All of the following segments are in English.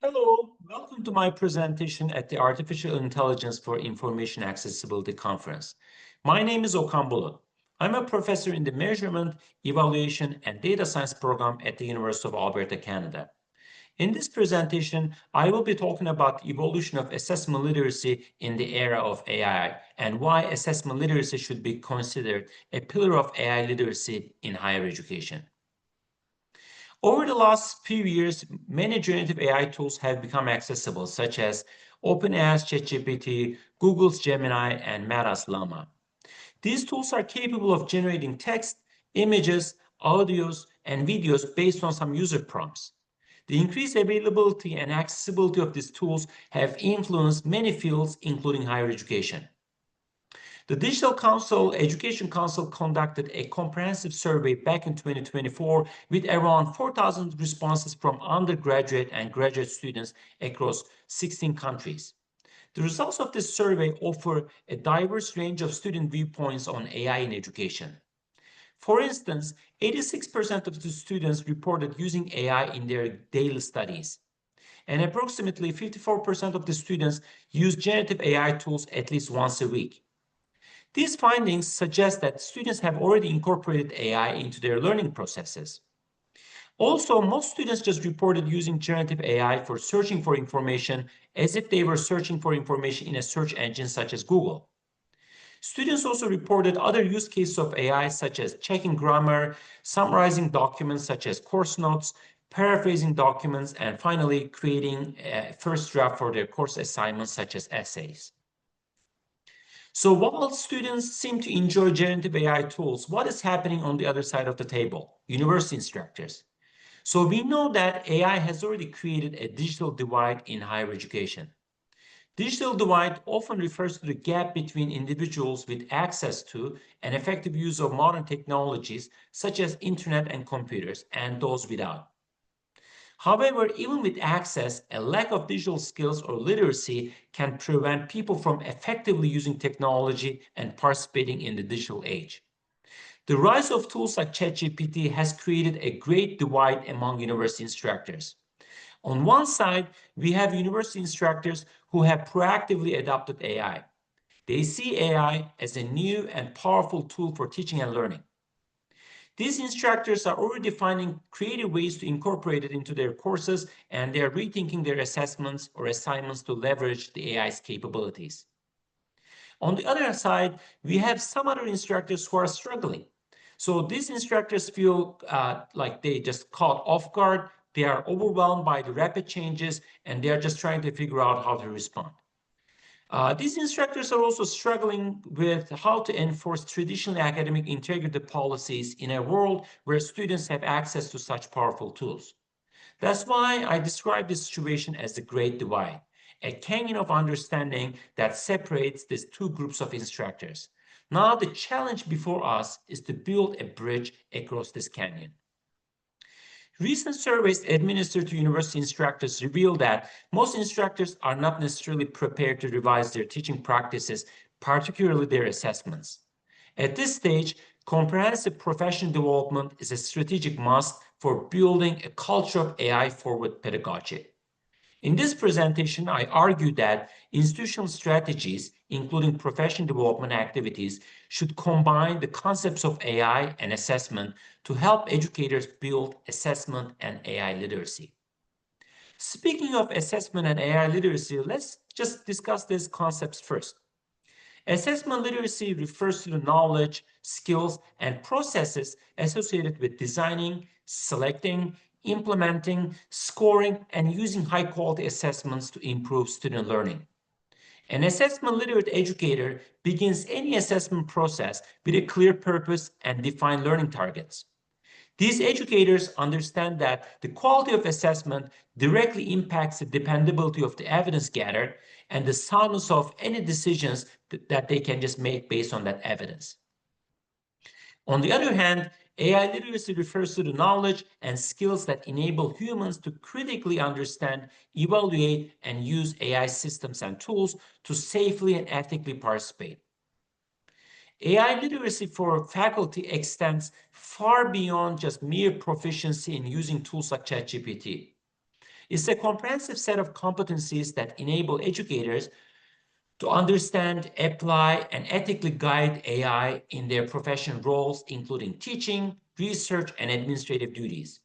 Hello, welcome to my presentation at the Artificial Intelligence for Information Accessibility Conference. My name is Okan Bulut. I'm a professor in the Measurement, Evaluation, and Data Science program at the University of Alberta, Canada. In this presentation, I will be talking about the evolution of assessment literacy in the era of AI and why assessment literacy should be considered a pillar of AI literacy in higher education. Over the last few years, many generative AI tools have become accessible, such as OpenAI's ChatGPT, Google's Gemini, and Meta's Llama. These tools are capable of generating text, images, audios, and videos based on some user prompts. The increased availability and accessibility of these tools have influenced many fields, including higher education. The Education Council conducted a comprehensive survey back in 2024 with around 4,000 responses from undergraduate and graduate students across 16 countries. The results of this survey offer a diverse range of student viewpoints on AI in education. For instance, 86% of the students reported using AI in their daily studies, and approximately 54% of the students use generative AI tools at least once a week. These findings suggest that students have already incorporated AI into their learning processes. Also, most students just reported using generative AI for searching for information as if they were searching for information in a search engine such as Google. Students also reported other use cases of AI, such as checking grammar, summarizing documents such as course notes, paraphrasing documents, and finally creating a first draft for their course assignments such as essays. So while students seem to enjoy generative AI tools, what is happening on the other side of the table? University instructors. So we know that AI has already created a digital divide in higher education. Digital divide often refers to the gap between individuals with access to and effective use of modern technologies such as internet and computers and those without. However, even with access, a lack of digital skills or literacy can prevent people from effectively using technology and participating in the digital age. The rise of tools like ChatGPT has created a great divide among university instructors. On one side, we have university instructors who have proactively adopted AI. They see AI as a new and powerful tool for teaching and learning. These instructors are already finding creative ways to incorporate it into their courses, and they are rethinking their assessments or assignments to leverage the AI's capabilities. On the other side, we have some other instructors who are struggling. So these instructors feel like they just caught off guard, they are overwhelmed by the rapid changes, and they are just trying to figure out how to respond. These instructors are also struggling with how to enforce traditional academic integrity policies in a world where students have access to such powerful tools. That's why I describe this situation as the Great Divide, a canyon of understanding that separates these two groups of instructors. Now, the challenge before us is to build a bridge across this canyon. Recent surveys administered to university instructors reveal that most instructors are not necessarily prepared to revise their teaching practices, particularly their assessments. At this stage, comprehensive professional development is a strategic must for building a culture of AI-forward pedagogy. In this presentation, I argue that institutional strategies, including professional development activities, should combine the concepts of AI and assessment to help educators build assessment and AI literacy. Speaking of assessment and AI literacy, let's just discuss these concepts first. Assessment literacy refers to the knowledge, skills, and processes associated with designing, selecting, implementing, scoring, and using high-quality assessments to improve student learning. An assessment literate educator begins any assessment process with a clear purpose and defined learning targets. These educators understand that the quality of assessment directly impacts the dependability of the evidence gathered and the soundness of any decisions that they can just make based on that evidence. On the other hand, AI literacy refers to the knowledge and skills that enable humans to critically understand, evaluate, and use AI systems and tools to safely and ethically participate. AI literacy for faculty extends far beyond just mere proficiency in using tools like ChatGPT. It's a comprehensive set of competencies that enable educators to understand, apply, and ethically guide AI in their professional roles, including teaching, research, and administrative duties.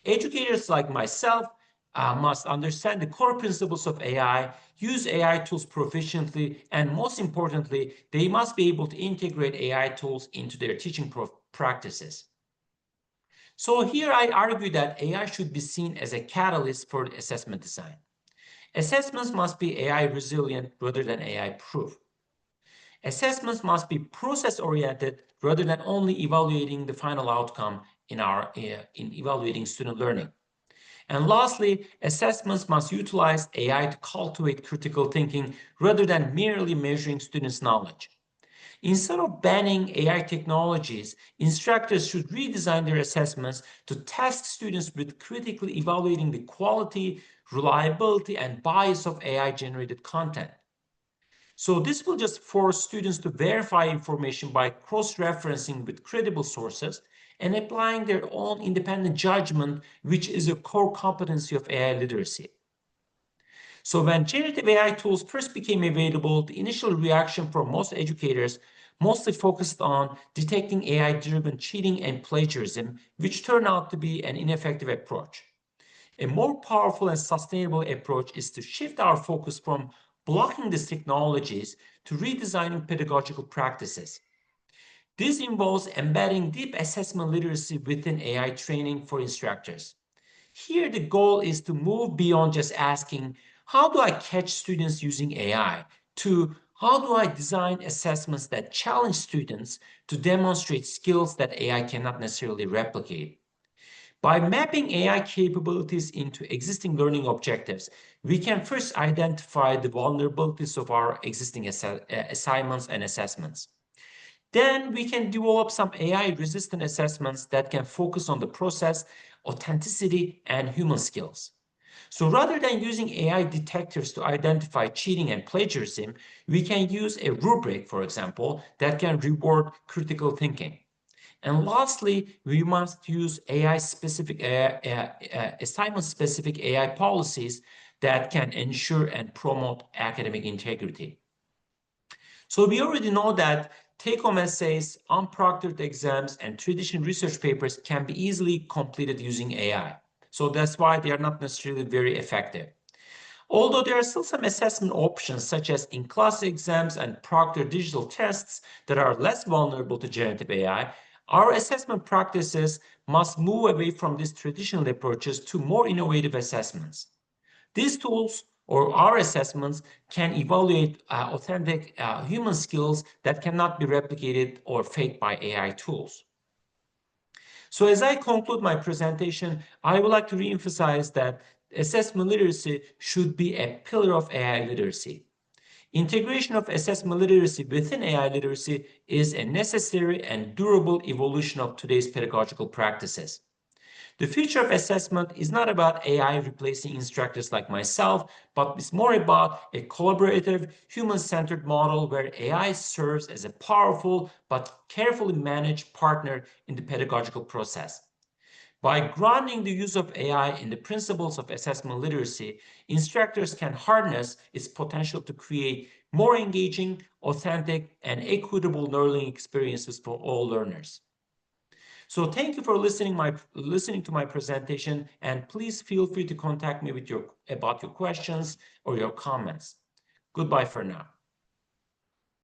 Educators like myself must understand the core principles of AI, use AI tools proficiently, and most importantly, they must be able to integrate AI tools into their teaching practices. So here I argue that AI should be seen as a catalyst for assessment design. Assessments must be AI resilient rather than AI proof. Assessments must be process-oriented rather than only evaluating the final outcome in evaluating student learning. And lastly, assessments must utilize AI to cultivate critical thinking rather than merely measuring students' knowledge. Instead of banning AI technologies, instructors should redesign their assessments to task students with critically evaluating the quality, reliability, and bias of AI-generated content. So this will just force students to verify information by cross-referencing with credible sources and applying their own independent judgment, which is a core competency of AI literacy. So when generative AI tools first became available, the initial reaction from most educators mostly focused on detecting AI-driven cheating and plagiarism, which turned out to be an ineffective approach. A more powerful and sustainable approach is to shift our focus from blocking these technologies to redesigning pedagogical practices. This involves embedding deep assessment literacy within AI training for instructors. Here, the goal is to move beyond just asking, how do I catch students using AI, to how do I design assessments that challenge students to demonstrate skills that AI cannot necessarily replicate. By mapping AI capabilities into existing learning objectives, we can first identify the vulnerabilities of our existing assignments and assessments. Then we can develop some AI-resistant assessments that can focus on the process, authenticity, and human skills. So rather than using AI detectors to identify cheating and plagiarism, we can use a rubric, for example, that can reward critical thinking. And lastly, we must use AI-specific, assignment-specific AI policies that can ensure and promote academic integrity. So we already know that take-home essays, unproctored exams, and traditional research papers can be easily completed using AI. So that's why they are not necessarily very effective. Although there are still some assessment options such as in-class exams and proctored digital tests that are less vulnerable to generative AI, our assessment practices must move away from these traditional approaches to more innovative assessments. These tools or our assessments can evaluate authentic human skills that cannot be replicated or faked by AI tools. So as I conclude my presentation, I would like to reemphasize that assessment literacy should be a pillar of AI literacy. Integration of assessment literacy within AI literacy is a necessary and durable evolution of today's pedagogical practices. The future of assessment is not about AI replacing instructors like myself, but it's more about a collaborative, human-centered model where AI serves as a powerful but carefully managed partner in the pedagogical process. By grounding the use of AI in the principles of assessment literacy, instructors can harness its potential to create more engaging, authentic, and equitable learning experiences for all learners. So thank you for listening to my presentation, and please feel free to contact me about your questions or your comments. Goodbye for now.